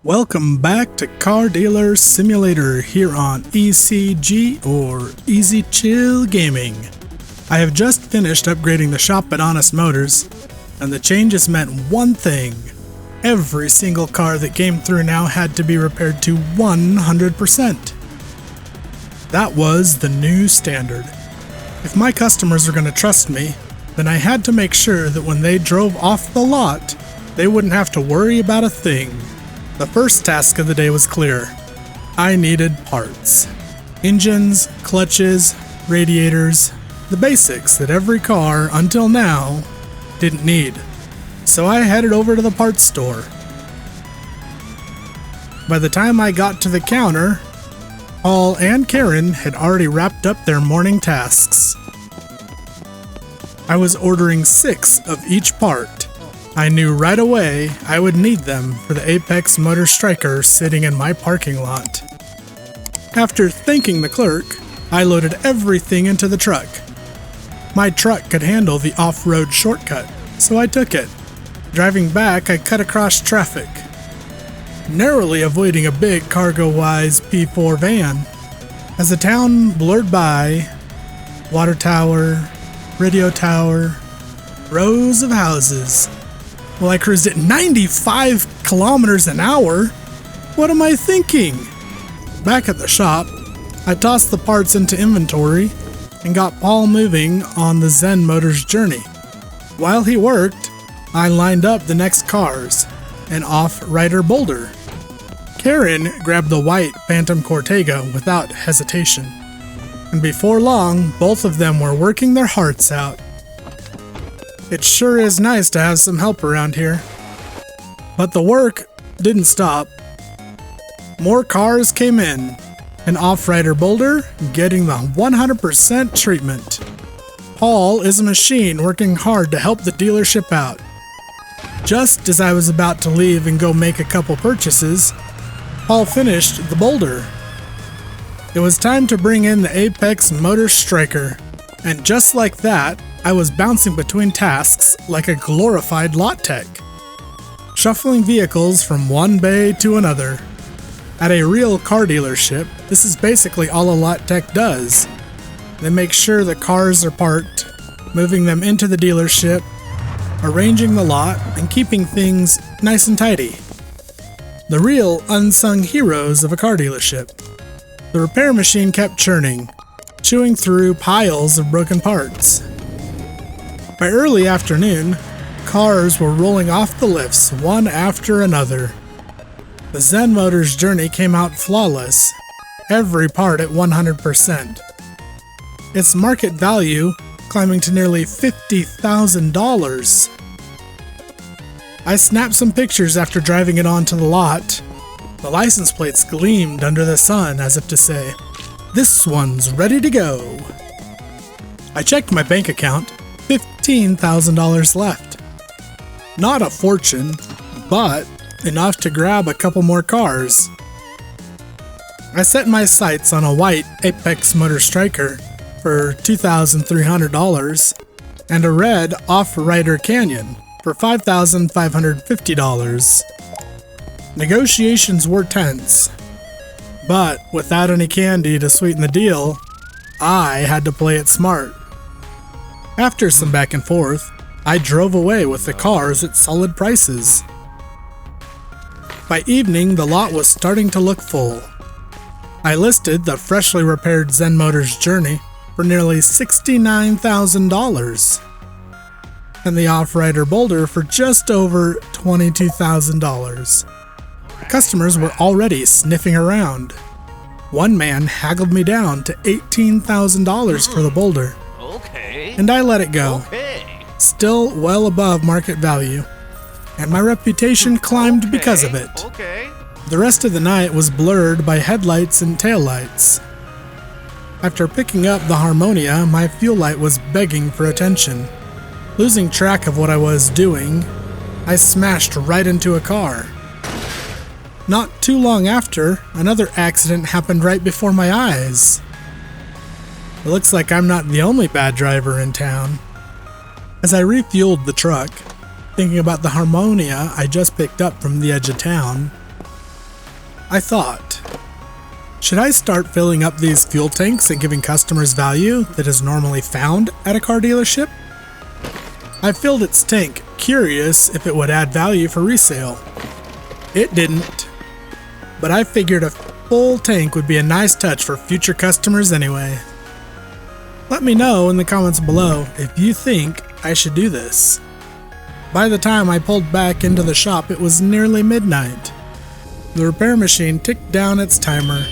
Welcome back to Car Dealer Simulator here on ECG or Easy Chill Gaming. I have just finished upgrading the shop at Honest Motors, and the changes meant one thing. Every single car that came through now had to be repaired to 100%. That was the new standard. If my customers were going to trust me, then I had to make sure that when they drove off the lot, they wouldn't have to worry about a thing. The first task of the day was clear. I needed parts. Engines, clutches, radiators, the basics that every car, until now, didn't need. So I headed over to the parts store. By the time I got to the counter, Paul and Karen had already wrapped up their morning tasks. I was ordering 6 of each part. I knew right away I would need them for the Apex Motor Striker sitting in my parking lot. After thanking the clerk, I loaded everything into the truck. My truck could handle the off-road shortcut, so I took it. Driving back, I cut across traffic, narrowly avoiding a big cargo-wise P4 van. As the town blurred by, water tower, radio tower, rows of houses. Well, I cruised at 95 kilometers an hour. What am I thinking? Back at the shop, I tossed the parts into inventory and got Paul moving on the Zen Motors journey. While he worked, I lined up the next cars, an Off-Rider Boulder. Karen grabbed the white Phantom Cortega without hesitation. And before long, both of them were working their hearts out. It sure is nice to have some help around here. But the work didn't stop. More cars came in. An Off-Rider Boulder getting the 100% treatment. Paul is a machine working hard to help the dealership out. Just as I was about to leave and go make a couple purchases, Paul finished the Boulder. It was time to bring in the Apex Motor Striker, and just like that, I was bouncing between tasks like a glorified lot tech, shuffling vehicles from one bay to another. At a real car dealership, this is basically all a lot tech does. They make sure the cars are parked, moving them into the dealership, arranging the lot, and keeping things nice and tidy. The real unsung heroes of a car dealership. The repair machine kept churning, chewing through piles of broken parts. By early afternoon, cars were rolling off the lifts one after another. The Zen Motors journey came out flawless, every part at 100%. Its market value climbing to nearly $50,000. I snapped some pictures after driving it onto the lot. The license plates gleamed under the sun as if to say, "This one's ready to go." I checked my bank account. $15,000 left. Not a fortune, but enough to grab a couple more cars. I set my sights on a white Apex Motor Striker for $2,300 and a red Off-Rider Canyon for $5,550. Negotiations were tense, but without any candy to sweeten the deal, I had to play it smart. After some back and forth, I drove away with the cars at solid prices. By evening, the lot was starting to look full. I listed the freshly repaired Zen Motors Journey for nearly $69,000, and the Off-Rider Boulder for just over $22,000. Customers were already sniffing around. One man haggled me down to $18,000 for the Boulder. And I let it go. Still well above market value, and my reputation climbed because of it. The rest of the night was blurred by headlights and taillights. After picking up the Harmonia, my fuel light was begging for attention. Losing track of what I was doing, I smashed right into a car. Not too long after, another accident happened right before my eyes. It looks like I'm not the only bad driver in town. As I refueled the truck, thinking about the Harmonia I just picked up from the edge of town, I thought, should I start filling up these fuel tanks and giving customers value that is normally found at a car dealership? I filled its tank, curious if it would add value for resale. It didn't, but I figured a full tank would be a nice touch for future customers anyway. Let me know in the comments below if you think I should do this. By the time I pulled back into the shop, it was nearly midnight. The repair machine ticked down its timer,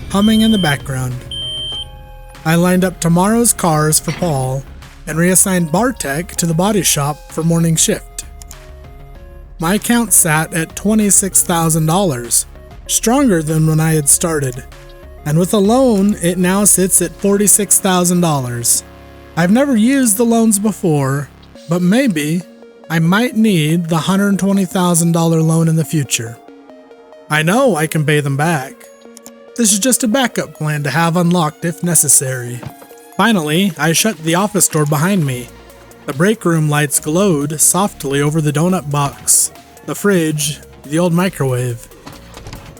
humming in the background. I lined up tomorrow's cars for Paul and reassigned Bartek to the body shop for morning shift. My account sat at $26,000, stronger than when I had started, and with a loan it now sits at $46,000. I've never used the loans before, but maybe I might need the $120,000 loan in the future. I know I can pay them back. This is just a backup plan to have unlocked if necessary. Finally, I shut the office door behind me. The break room lights glowed softly over the donut box, the fridge, the old microwave.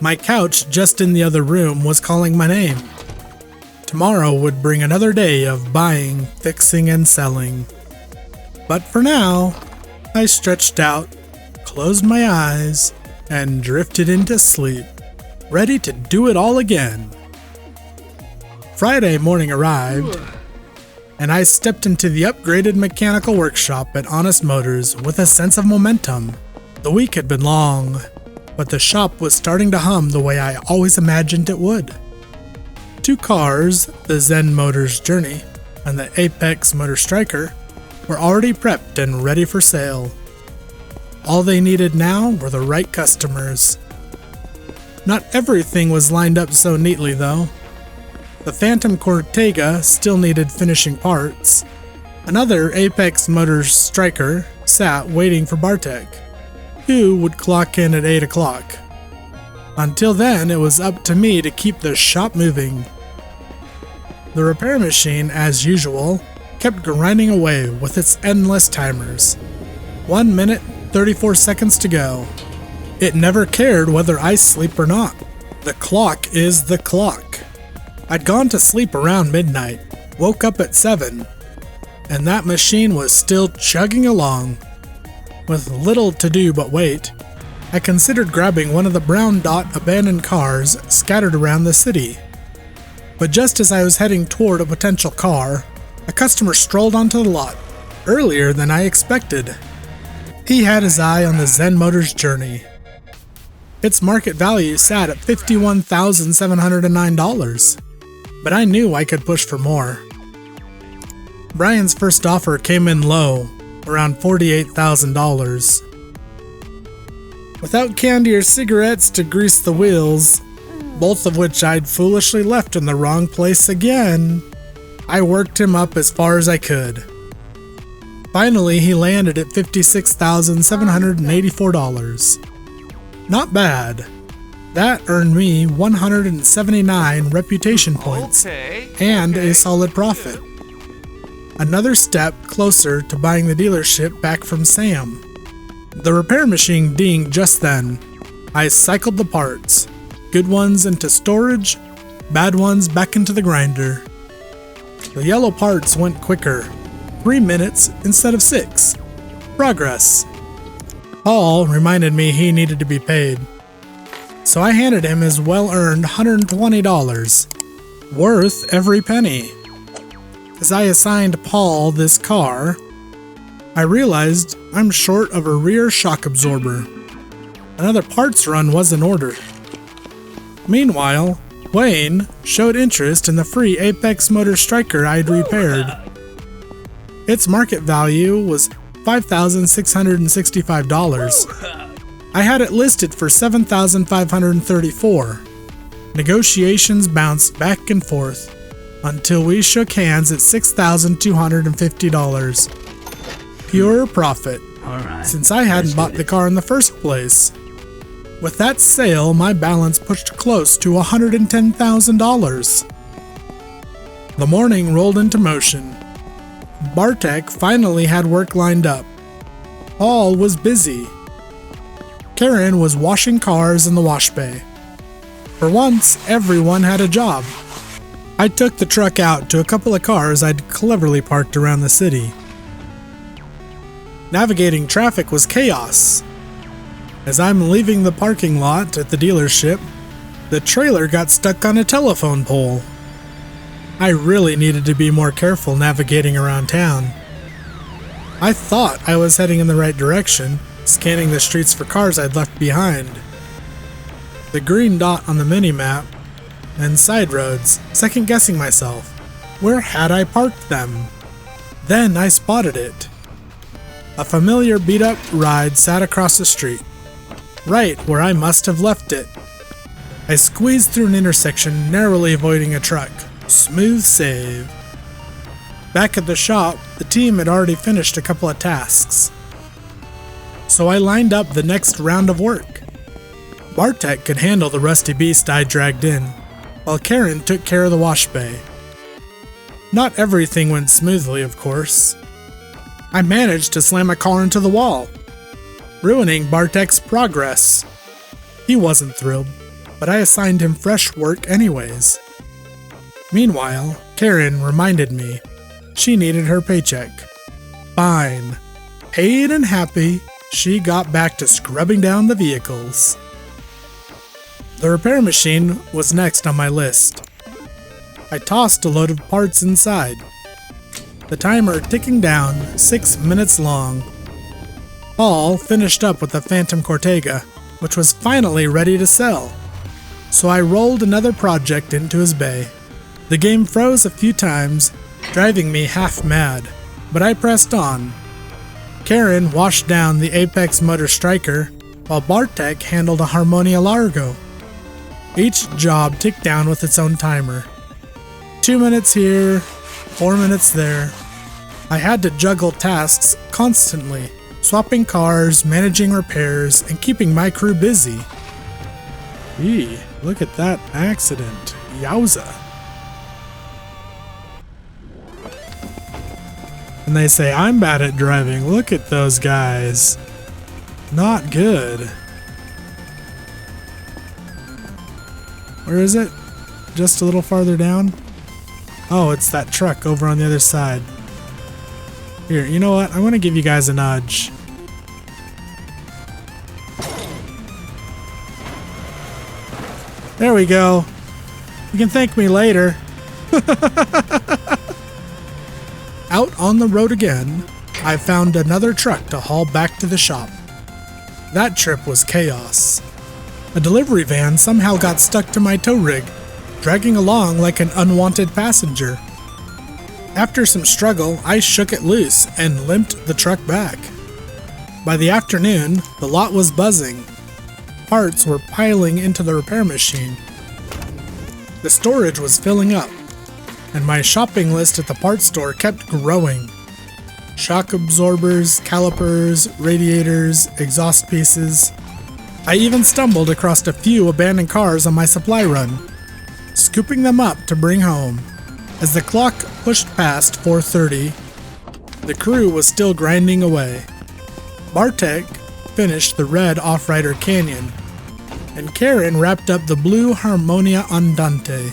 My couch just in the other room was calling my name. Tomorrow would bring another day of buying, fixing, and selling. But for now, I stretched out, closed my eyes, and drifted into sleep, ready to do it all again. Friday morning arrived, and I stepped into the upgraded mechanical workshop at Honest Motors with a sense of momentum. The week had been long, but the shop was starting to hum the way I always imagined it would. 2 cars, the Zen Motors Journey and the Apex Motor Striker, were already prepped and ready for sale. All they needed now were the right customers. Not everything was lined up so neatly though. The Phantom Cortega still needed finishing parts. Another Apex Motors Striker sat waiting for Bartek, who would clock in at 8 o'clock. Until then, it was up to me to keep the shop moving. The repair machine, as usual, kept grinding away with its endless timers. 1 minute, 34 seconds to go. It never cared whether I sleep or not. The clock is the clock. I'd gone to sleep around midnight, woke up at 7, and that machine was still chugging along. With little to do but wait, I considered grabbing one of the brown dot abandoned cars scattered around the city. But just as I was heading toward a potential car, a customer strolled onto the lot, earlier than I expected. He had his eye on the Zen Motors Journey. Its market value sat at $51,709, but I knew I could push for more. Brian's first offer came in low, around $48,000. Without candy or cigarettes to grease the wheels, both of which I'd foolishly left in the wrong place again, I worked him up as far as I could. Finally, he landed at $56,784. Not bad. That earned me 179 reputation points and a solid profit. Another step closer to buying the dealership back from Sam. The repair machine dinged just then. I cycled the parts, good ones into storage, bad ones back into the grinder. The yellow parts went quicker, 3 minutes instead of 6. Progress. Paul reminded me he needed to be paid, so I handed him his well-earned $120, worth every penny. As I assigned Paul this car, I realized I'm short of a rear shock absorber. Another parts run was in order. Meanwhile, Wayne showed interest in the free Apex Motor Striker I'd repaired. Its market value was $5,665. I had it listed for $7,534. Negotiations bounced back and forth until we shook hands at $6,250. Pure profit, since I hadn't bought the car in the first place. With that sale, my balance pushed close to $110,000. The morning rolled into motion. Bartek finally had work lined up. Paul was busy. Karen was washing cars in the wash bay. For once, everyone had a job. I took the truck out to a couple of cars I'd cleverly parked around the city. Navigating traffic was chaos. As I'm leaving the parking lot at the dealership, the trailer got stuck on a telephone pole. I really needed to be more careful navigating around town. I thought I was heading in the right direction, scanning the streets for cars I'd left behind. The green dot on the mini-map, and side roads, second-guessing myself. Where had I parked them? Then I spotted it. A familiar beat-up ride sat across the street, right where I must have left it. I squeezed through an intersection, narrowly avoiding a truck. Smooth save. Back at the shop, the team had already finished a couple of tasks. So I lined up the next round of work. Bartek could handle the rusty beast I dragged in, while Karen took care of the wash bay. Not everything went smoothly, of course. I managed to slam a car into the wall, ruining Bartek's progress. He wasn't thrilled, but I assigned him fresh work anyways. Meanwhile, Karen reminded me she needed her paycheck. Fine. Paid and happy, she got back to scrubbing down the vehicles. The repair machine was next on my list. I tossed a load of parts inside. The timer ticking down, 6 minutes long. Paul finished up with the Phantom Cortega, which was finally ready to sell. So I rolled another project into his bay. The game froze a few times, driving me half mad, but I pressed on. Karen washed down the Apex Motor Striker, while Bartek handled a Harmonia Largo. Each job ticked down with its own timer. 2 minutes here, 4 minutes there. I had to juggle tasks constantly, swapping cars, managing repairs, and keeping my crew busy. Eee, look at that accident. Yowza. And they say I'm bad at driving. Look at those guys. Not good. Where is it? Just a little farther down? Oh, it's that truck over on the other side. Here, you know what? I'm gonna give you guys a nudge. There we go. You can thank me later. Out on the road again, I found another truck to haul back to the shop. That trip was chaos. A delivery van somehow got stuck to my tow rig, dragging along like an unwanted passenger. After some struggle, I shook it loose and limped the truck back. By the afternoon, the lot was buzzing. Parts were piling into the repair machine. The storage was filling up, and my shopping list at the parts store kept growing. Shock absorbers, calipers, radiators, exhaust pieces. I even stumbled across a few abandoned cars on my supply run, scooping them up to bring home. As the clock pushed past 4:30, the crew was still grinding away. Bartek finished the red Off-Rider Canyon, and Karen wrapped up the blue Harmonia Andante.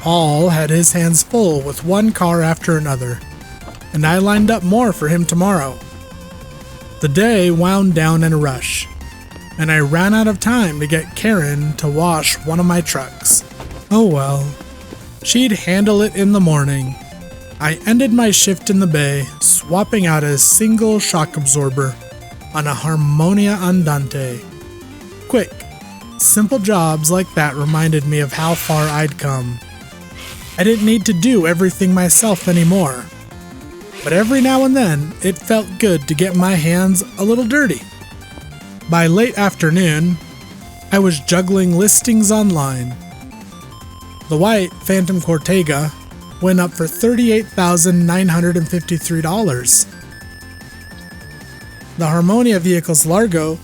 Paul had his hands full with one car after another, and I lined up more for him tomorrow. The day wound down in a rush, and I ran out of time to get Karen to wash one of my trucks. Oh well. She'd handle it in the morning. I ended my shift in the bay, swapping out a single shock absorber on a Harmonia Andante. Quick, simple jobs like that reminded me of how far I'd come. I didn't need to do everything myself anymore. But every now and then, it felt good to get my hands a little dirty. By late afternoon, I was juggling listings online. The white Phantom Cortega went up for $38,953. The Harmonia Vehicles Largo,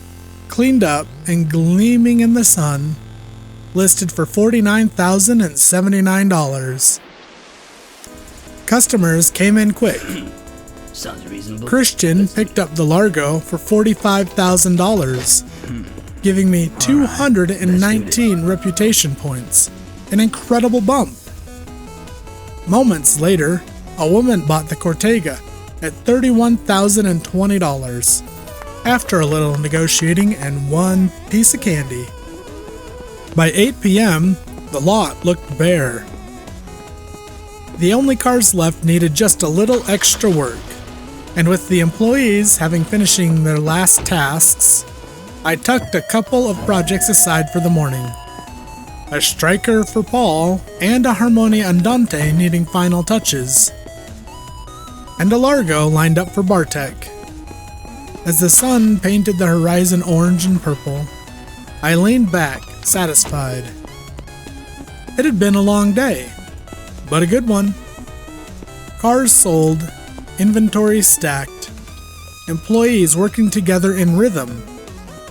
cleaned up and gleaming in the sun, listed for $49,079. Customers came in quick. Sounds reasonable. Christian picked up the Largo for $45,000. giving me 219 reputation points, an incredible bump. Moments later, a woman bought the Cortega at $31,020 after a little negotiating and one piece of candy. By 8 p.m., the lot looked bare. The only cars left needed just a little extra work, and with the employees having finishing their last tasks, I tucked a couple of projects aside for the morning. A striker for Paul, and a Harmonia Andante needing final touches, and a Largo lined up for Bartek. As the sun painted the horizon orange and purple, I leaned back, satisfied. It had been a long day, but a good one. Cars sold, inventory stacked, employees working together in rhythm,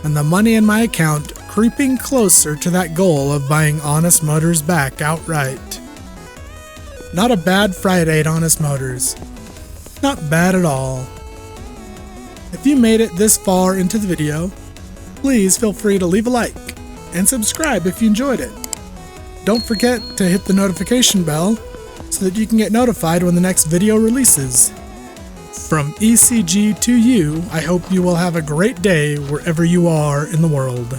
and the money in my account creeping closer to that goal of buying Honest Motors back outright. Not a bad Friday at Honest Motors. Not bad at all. If you made it this far into the video, please feel free to leave a like and subscribe if you enjoyed it. Don't forget to hit the notification bell so that you can get notified when the next video releases. From ECG to you, I hope you will have a great day wherever you are in the world.